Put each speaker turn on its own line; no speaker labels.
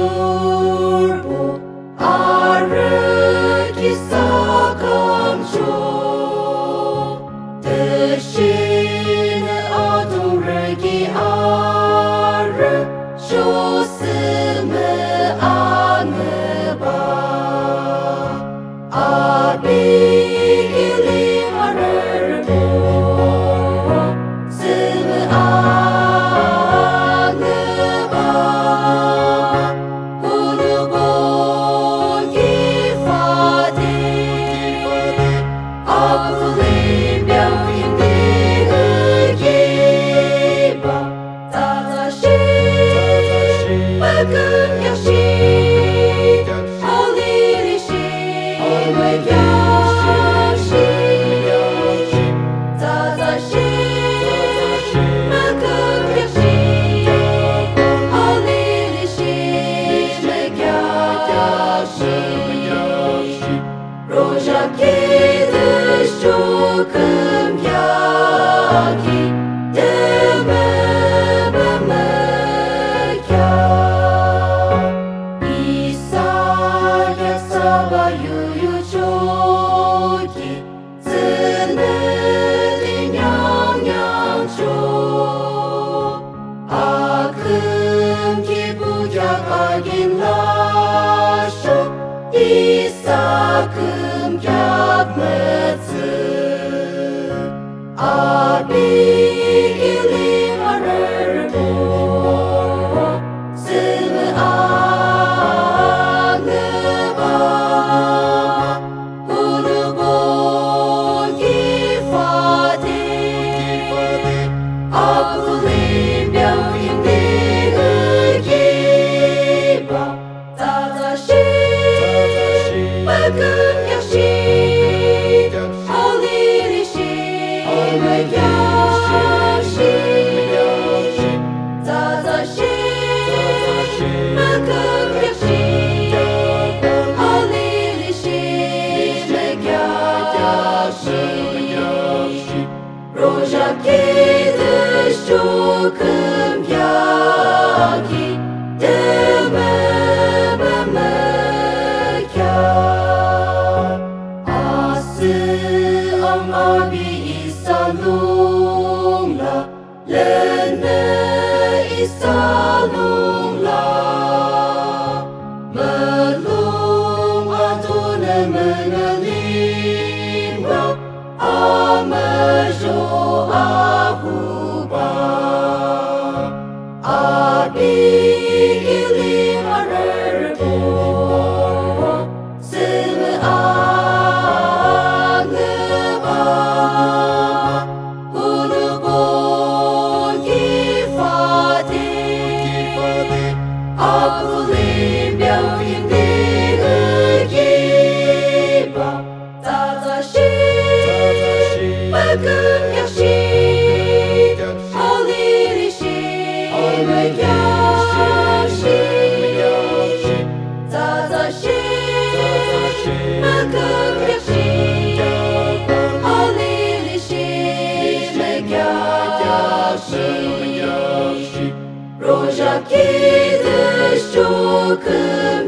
turbo arı ki sakamcho dışını adum regi arı şosımı anı ba abi gilim arır bu sımı anı ba bunu bu gifade akılım yavimdi giba tatashi bakım yaşı alirişi yaşı tatashi bakım yaşı alirişi yaşı Roja kediş çokum yaki deme memeka İsa'ya sabayuyu çoki zını dinyan yan çok akım ki bucak agin laşo İsa'kım yapması abi gilim arır bu sımı anıma bunu bu gifade akılım yavimdi giba tatashi bakım yaşı alirişi yaşı tatashi bakım yaşı alirişi yaşı Roja kediş çokum yaki deme memeka Ası abi isalungla lene isalungla melung adune mengalimba amajo ahuba abi gilim arır bu sımı anıma bunu bu gifade akılım yavimdi giba tatashi bakım yaşı alirişi yaşı tatashi bakım yaşı alirişi yaşı Roja kediş çokum